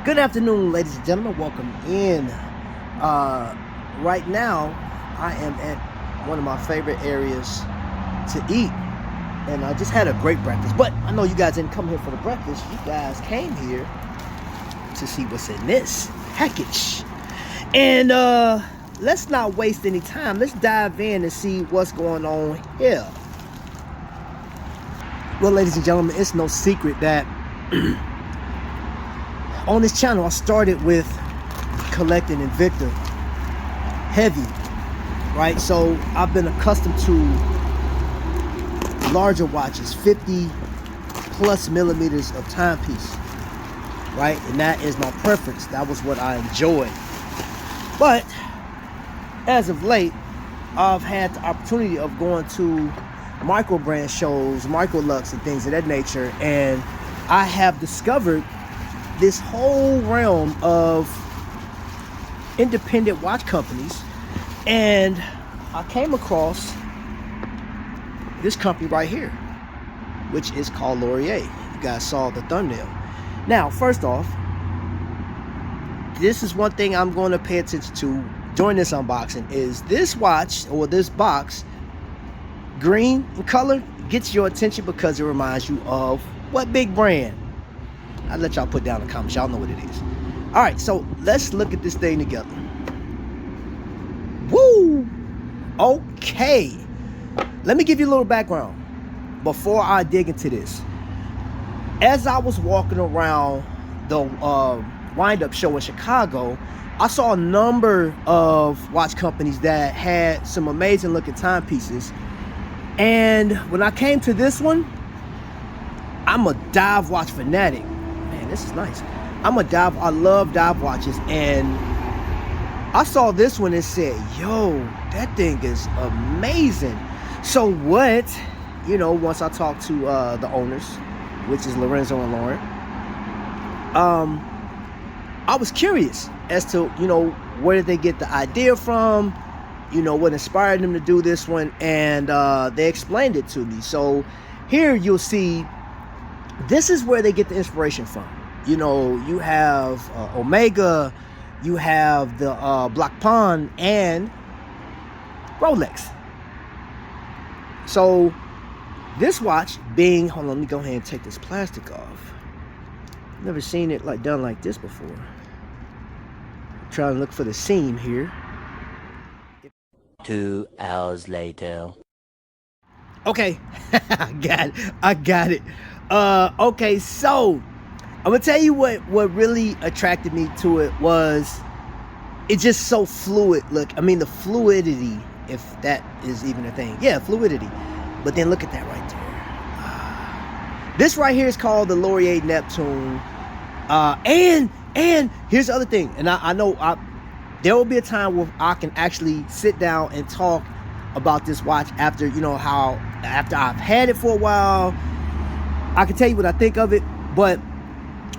Good afternoon, ladies and gentlemen. Welcome in. Right now, I am at one of my favorite areas to eat, and I just had a great breakfast. But I know you guys didn't come here for the breakfast. You guys came here to see what's in this package. And let's not waste any time. Let's dive in and see what's going on here. Well, ladies and gentlemen, it's no secret that on this channel, I started with collecting Invicta heavy, right? So I've been accustomed to larger watches, 50 plus millimeters of timepiece, right? And that is my preference. That was what I enjoyed. But as of late, I've had the opportunity of going to micro brand shows, micro lux and things of that nature, and I have discovered this whole realm of independent watch companies, and I came across this company right here, which is called Laurier. You guys saw the thumbnail. Now, first off, this is one thing I'm going to pay attention to during this unboxing, is this watch or this box, green in color, gets your attention because it reminds you of what big brand? I'll let y'all put down in the comments. Y'all know what it is. All right, so let's look at this thing together. Woo! Okay. Let me give you a little background before I dig into this. As I was walking around the wind-up show in Chicago, I saw a number of watch companies that had some amazing looking timepieces. And when I came to this one, I'm a dive watch fanatic. Man, this is nice. I love dive watches, and I saw this one and said, yo, that thing is amazing. So what, once I talked to the owners, which is Lorenzo and Lauren, I was curious as to, where did they get the idea from, what inspired them to do this one, and they explained it to me. So here you'll see, this is where they get the inspiration from. You have Omega, you have the Black Pawn, and Rolex. So this watch being, hold on, let me go ahead and take this plastic off. Never seen it done like this before. Trying to look for the seam here. 2 hours later. Okay, I got it. Okay, so I'm gonna tell you what really attracted me to it was it's just so fluid. Look, I mean the fluidity, if that is even a thing. Yeah, fluidity. But then look at that right there. This right here is called the Laurier Neptune. And here's the other thing. And I know there will be a time where I can actually sit down and talk about this watch after, after I've had it for a while. I can tell you what I think of it. But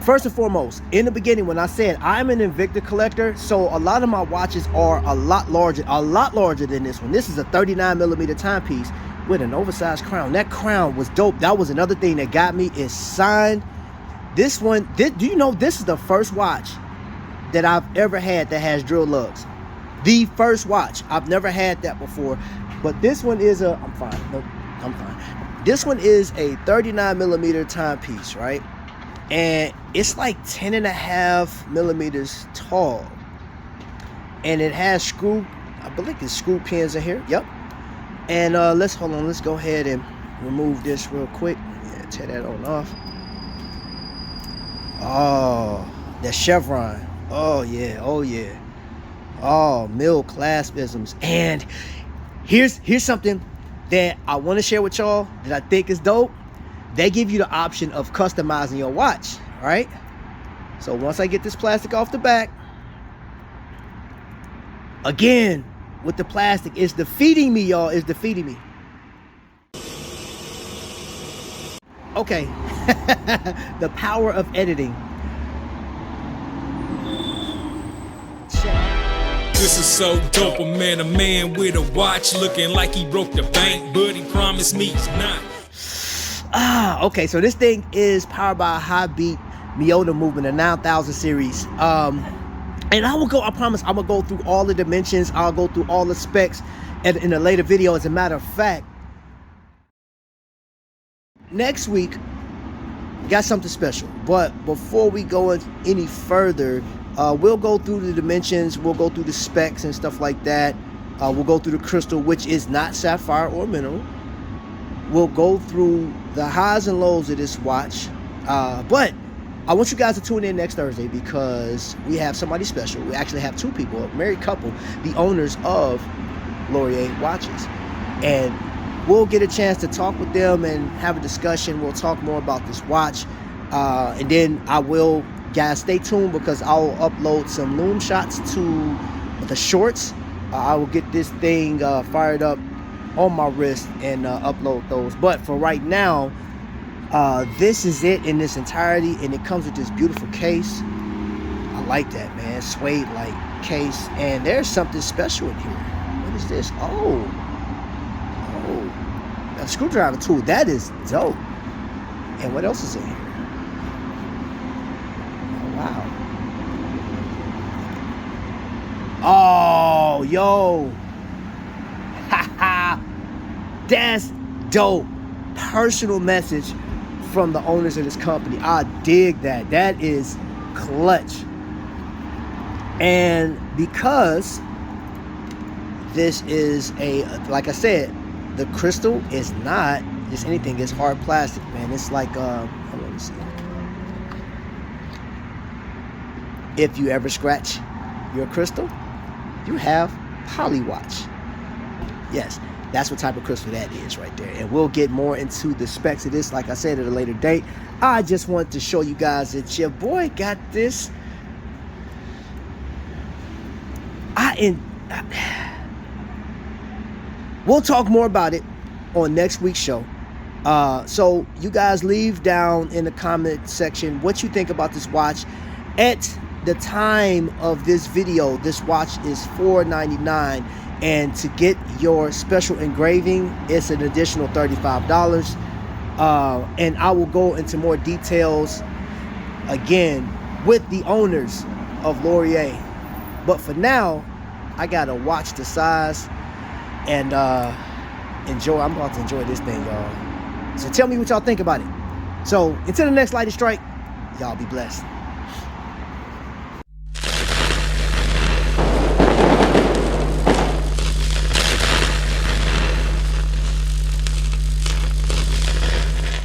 first and foremost, in the beginning, when I said I'm an Invicta collector, so a lot of my watches are a lot larger than this one. This is a 39 millimeter timepiece with an oversized crown. That crown was dope. That was another thing that got me. It's signed. This one, do you know this is the first watch that I've ever had that has drill lugs? The first watch. I've never had that before. But this one is I'm fine. Nope, I'm fine. This one is a 39 millimeter timepiece, right? And it's like 10.5 millimeters tall. And it has I believe it's screw pins in here. Yep. And let's go ahead and remove this real quick. Yeah, tear that on off. Oh, the chevron. Oh yeah. Oh, mill claspisms. And here's something that I want to share with y'all that I think is dope. They give you the option of customizing your watch, right? So once I get this plastic off the back, again, with the plastic, it's defeating me, y'all. It's defeating me. Okay. The power of editing. This is so dope, a man with a watch looking like he broke the bank, but he promised me he's not. Okay, so this thing is powered by a high beat Miyota movement, the 9000 series. And I promise, I'm gonna go through all the dimensions. I'll go through all the specs in a later video. As a matter of fact, next week, we got something special. But before we go any further, we'll go through the dimensions, we'll go through the specs and stuff like that. We'll go through the crystal, which is not sapphire or mineral. We'll go through the highs and lows of this watch. But I want you guys to tune in next Thursday because we have somebody special. We actually have two people, a married couple, the owners of Laurier watches. And we'll get a chance to talk with them and have a discussion. We'll talk more about this watch. And then guys, stay tuned because I'll upload some loom shots to the shorts. I will get this thing fired up on my wrist and upload those. But for right now, this is it in this entirety, and it comes with this beautiful case. I like that, man. Suede like case, and there's something special in here. What is this? Oh, a screwdriver tool. That is dope. And what else is in here? Oh, wow. Oh, yo. Haha. That's dope. Personal message from the owners of this company. I dig that. That is clutch. And because this is like I said, the crystal is not just anything. It's hard plastic, man. It's like let me see. If you ever scratch your crystal, you have polywatch. Yes, that's what type of crystal that is right there. And we'll get more into the specs of this, like I said, at a later date. I just wanted to show you guys that your boy got this. We'll talk more about it on next week's show. So you guys leave down in the comment section what you think about this watch. At the time of this video, this watch is $4.99. And to get your special engraving, it's an additional $35. And I will go into more details again with the owners of Laurier. But for now, I gotta watch the size and enjoy. I'm about to enjoy this thing, y'all. So tell me what y'all think about it. So until the next lightning strike, y'all be blessed.